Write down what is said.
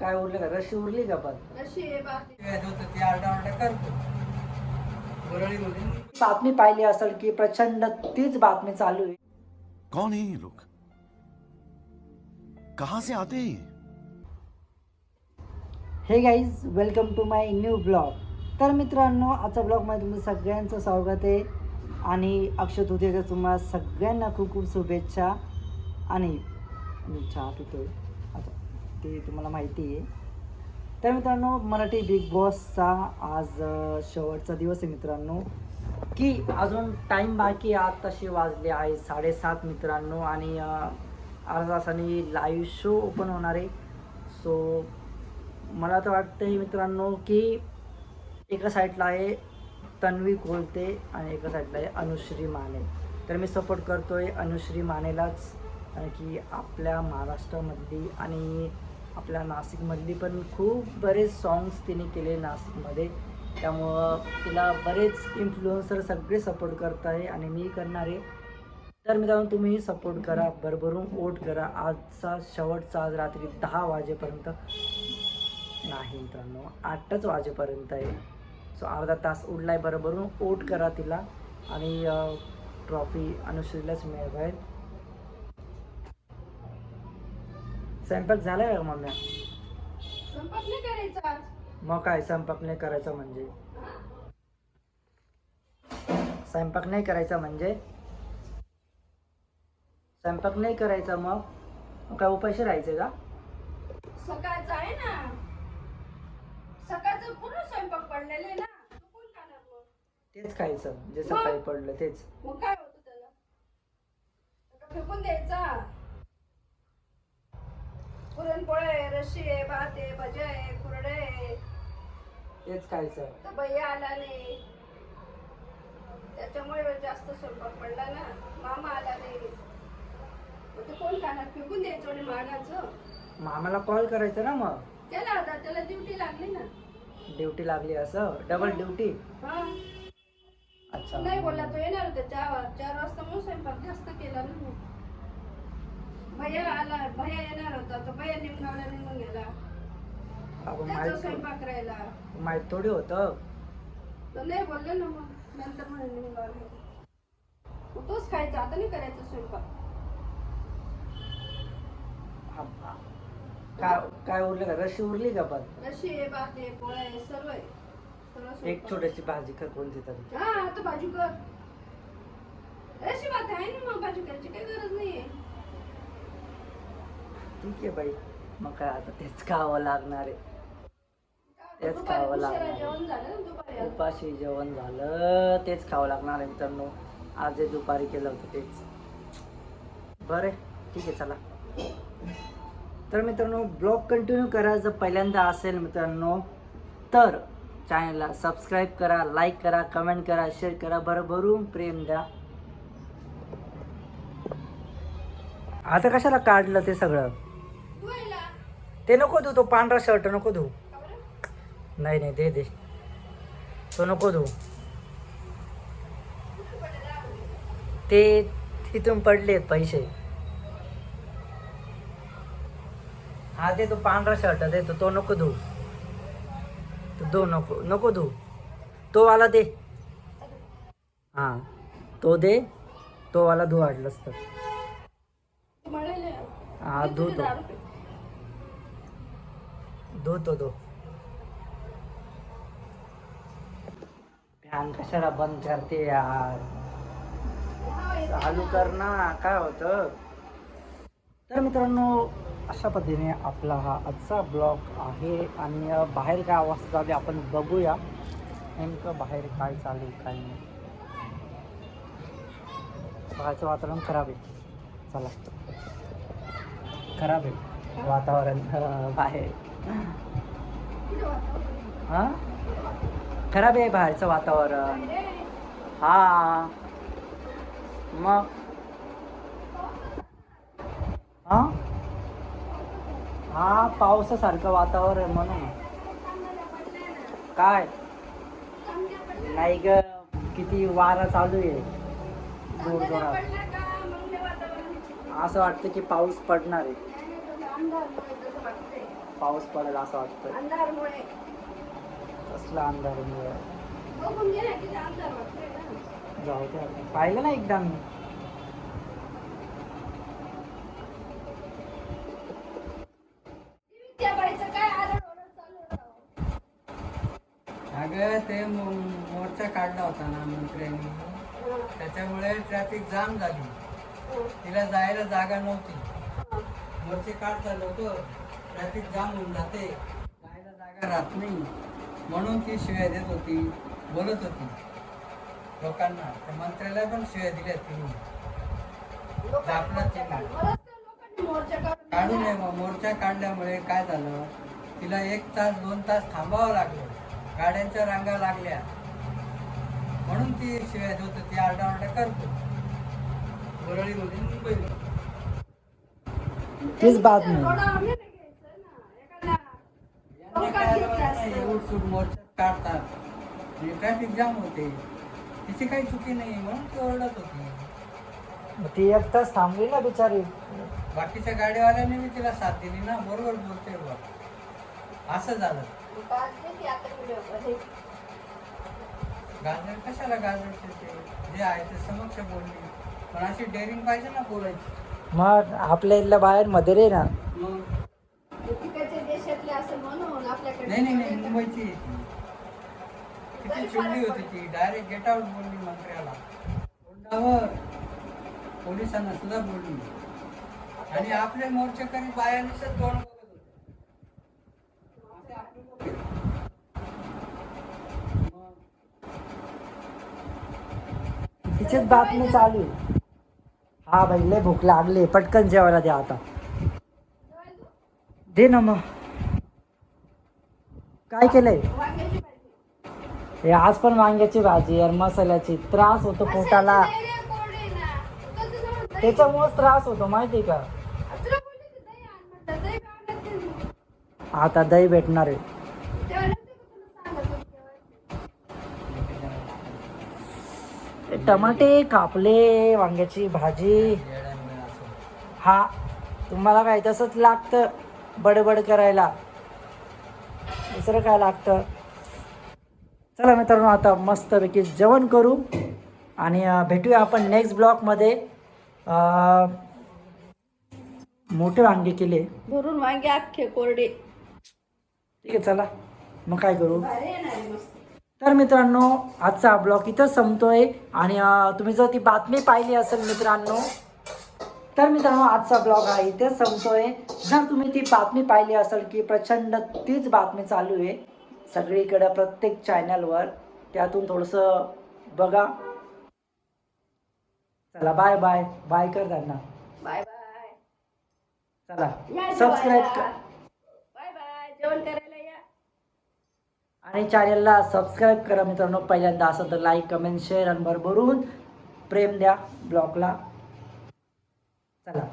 काय उरलं का? रशी उरली का? पण बातमी पाहिली असेल की प्रचंड तीच बातमी चालू आहे. कौन है ये लोग? कहां से आते हैं? Hey guys, welcome to my new blog. तर मित्रांनो, आजच्या ब्लॉगमध्ये तुमचं सगळ्यांचं स्वागत आहे आणि अक्षय तृतीयेच्या तुम्हाला सगळ्यांना खूप खूप शुभेच्छा. आणि मी चहा पितोय आता, ते तुम्हाला माहिती आहे. तर मित्रांनो, मराठी बिग बॉसचा आज शेवटचा दिवस आहे मित्रांनो, की अजून टाईम बाकी आहे. आत्ताशी वाजले आहे 7:30 मित्रांनो, आणि अर्धा तासाने लाईव्ह शो ओपन होणार आहे. सो मला तर वाटतं मित्रांनो की एका साईडला आहे तन्वी कोलते आणि एका साईडला आहे अनुश्री माने. तर मी सपोर्ट करतो आहे अनुश्री मानेलाच, कारण की आपल्या महाराष्ट्रामधली आणि आपल्या नाशिकमधली पण खूप बरेच सॉंग्स तिने केले नाशिकमध्ये, त्यामुळं तिला बरेच इन्फ्लुएन्सर सगळे सपोर्ट करत आहे आणि मी करणार आहे. तर मित्रांनो, तुम्हीही सपोर्ट करा, भरभरून वोट करा. आजचा शेवटचा, आज रात्री 10 वाजेपर्यंत नाही मित्रांनो, 8च वाजेपर्यंत आहे. सो अर्धा तास उरला आहे, बरोबरून वोट करा तिला आणि ट्रॉफी अनुश्रीलाच मिळवाय. स्वयंपाक झाला का मम्मी? स्वयंपाक नाही करायचा. मग काय स्वयंपाक नाही करायचा म्हणजे? स्वयंपाक नाही करायचा म्हणजे स्वयंपाक नाही करायचा, मग काय उपाशी राहायचे का? सकाळचं आहे ना, सकाळचं पूर्ण स्वयंपाक पडलेलं आहे ना, तू कोण खाणार मग? तेच खायचं जे सकाळी पडलं तेच. मग काय होतं त्याला? आता फेकून द्यायचा. पुरणपोळ्या आहे, रशी आहे, भात आहे, भज्या आहे, कुरडे आहे. तेच खायचं. तर भैया आला नाही, त्याच्यामुळे जास्त स्वयंपाक पडला ना. मामा आला नाही, मग ते कोण खाणार? फेकून द्यायचं आणि मागायचं. मामाला कॉल करायचा ना मग. त्याला आता त्याला ड्युटी लागली ना. ड्युटी लागली असं? Double duty? हा, अच्छा. नाही बोलला तो, येणार होता 4 वाजता, म्हणून स्वयंपाक जास्त केला ना मी. भैया आला, भैया येणार होता, तर भैया निमगावला निघून गेला, अगं त्याचा स्वयंपाक राहिला. माहित थोडी होतं. तर नाही बोलले ना, मग नंतर म्हणे निमगावला. मग तोच खायचा, आता नाही करायचा स्वयंपाक. काय उरलं का? रशी उरली का? पण रशी आहे, भात आहे, पोळ्या आहे, सर्व आहे. सर्व एक स्वयंपाक. छोटीशी भाजी कर कोणती तरी. हा, आता भाजी कर. रशी भात आहे ना, मग भाजी करायची काही गरज नाहीये. ठीक आहे बाई, मग काय आता तेच खावं लागणार आहे. तेच दुपारी खावं उशिरा लागणार जेवण झालं ना, दुपारी आहे. उपाशी जेवण झालं, तेच खावं लागणार आहे मित्रांनो. आज जे दुपारी केलं होतं तेच. बरं, ठीक आहे, चला. तर मित्रांनो, ब्लॉग कंटिन्यू करा. जर पहिल्यांदा असेल मित्रांनो तर चॅनलला सबस्क्राईब करा, लाईक करा, कमेंट करा, शेअर करा, भरभरून प्रेम द्या. आता कशाला काढलं ते सगळं? धुवायला. ते नको धू, तो पांढरा शर्ट नको धू. का बरं? नाही नाही, दे दे, तो नको धू. ते तिथून पडलेत पैसे. हा, ते तो पांढरा शर्ट देतो, तो नको धू. तो नको नको धू, तो वाला दे. हा, तो दे, तो वाला धू वाटलंच तर. मळलेले. हा, धू तो, 10 रुपये. धू तो, धू. फॅन कशाला बंद करते यार? चालू कर ना, काय होतं? तर मित्रांनो, अशा पद्धतीने आपला हा आजचा ब्लॉग आहे. आणि बाहेर काय आवाज चालू आहे आपण बघूया, नेमकं बाहेर काय चालू आहे काय नाही. बाहेरचं वातावरण खराब आहे. चला, खराब आहे वातावरण बाहेर. हां, खराब आहे बाहेरचं वातावरण. हा, मग हां, हा, पावसासारखं वातावरण आहे म्हणून. काय नाही ग, किती वारा चालू आहे जोरजोरात. असं वाटतं की पाऊस पडणार आहे. पाऊस पडेल असं वाटतं. अंधारमुळे कसला अंधार बघून घे ना किती अंधार वाटतोय ना. जाऊ दे आता. पाहिलं ना एकदा मी. त्या बाईचं काय आरडओरड चालू होतं. अगं ते मोर्चा काढला होता ना मंत्र्यांनी, त्याच्यामुळे ट्रॅफिक जाम झाली. तिला जायला जागा नव्हती. मोर्चे काढ झालं होतं, ट्रॅफिक जाम होऊन जाते, जायला जागा राहत नाही, म्हणून ती शिव्या देत होती, बोलत होती लोकांना. त्या मंत्र्याला पण शिव्या दिल्या तिने. काढू नये. मग मोर्चा काढल्यामुळे काय झालं, तिला 1 तास 2 तास थांबावं लागलं, गाड्यांच्या रांगा लागल्या, म्हणून ती शिवाय देत होती, आरडाओरडा करतो. वरळीमध्ये मुंबईला तीच बातमी. यांनी काय नाही, उठसूट मोर्चा काढतात आणि ट्रॅफिक जाम होते. तिची काही चुकी नाही, म्हणून ती ओरडत होती. ती 1 तास थांबली ना बिचारी. बाकीच्या गाडीवाल्यांनी मी तिला साथ दिली ना, बरोबर बोलते बा. असं झालं. गाजर कशाला गाजर जे आहे ते समक्ष बोलली, पण अशी डेअरिंग पाहिजे ना बोलायची. मग आपल्या इथल्या बाहेर मध्ये रे ना. मग तिकडच्या देशातले असं म्हणून आपल्याकडे नाही मुंबईची आहे ती. किती चिडली होती ती, डायरेक्ट गेट आउट बोलली मंत्र्याला, तोंडावर. पोलिसांना सुद्धा बोलली. आणि आपले मोर्चेकरी बायांनीच तोंड बघत होते. असे आपले लोक आहेत. मग तिचीच बातमी चालू आहे. हा बाई लय भूक लागली, पटकन जेवायला द्या आता. दे ना मग. काय केलंय? वांग्याची भाजी. हे आज पण वांग्याची भाजी यार, मसाल्याची. त्रास होतो पोटाला, असं नाही रे, कोरडे आहे ना. तुझं दही- त्याच्यामुळेच त्रास होतो माहिती का. तुला बोलली की दही आण म्हटलं, दही का आणत नाही मी? आता दही भेटणार आहे. तेव्हा नव्हते का तुला सांगत होते तेव्हा? टमाटे कापले, वांग्याची भाजी. येड्यांना असं. हा तुम्हाला काय तसंच लागतं बडबड करायला, दुसरं काय लागतं. चला मित्रांनो, आता मस्तपैकी जेवण करू आणि भेटूया आपण नेक्स्ट ब्लॉगमध्ये. मोठे वांगे केले. भरून वांगे अख्खे कोरडे ठीक आहे, चला मग काय करू. भारी येणार आहे मस्त. तर मित्रांनो, आजचा ब्लॉग इथंच संपतोय. आणि तुम्ही जर ती बातमी पाहिली असेल मित्रांनो, तर मित्रांनो आजचा ब्लॉग हा इथेच संपतोय. जर तुम्ही ती बातमी पाहिली असेल की प्रचंड तीच बातमी चालू आहे सगळीकडे, प्रत्येक चॅनलवर, त्यातून थोडंसं बघा. चला बाय बाय. बाय कर त्यांना. Bye bye. चला या सबस्क्राईब जेवायला. कर बाय बाय. जेवण करायला या. आणि चॅनलला सबस्क्राईब करा मित्रांनो. पहिल्यांदा असं तर लाईक कमेंट शेअर आणि भरभरून प्रेम द्या ब्लॉगला. चला.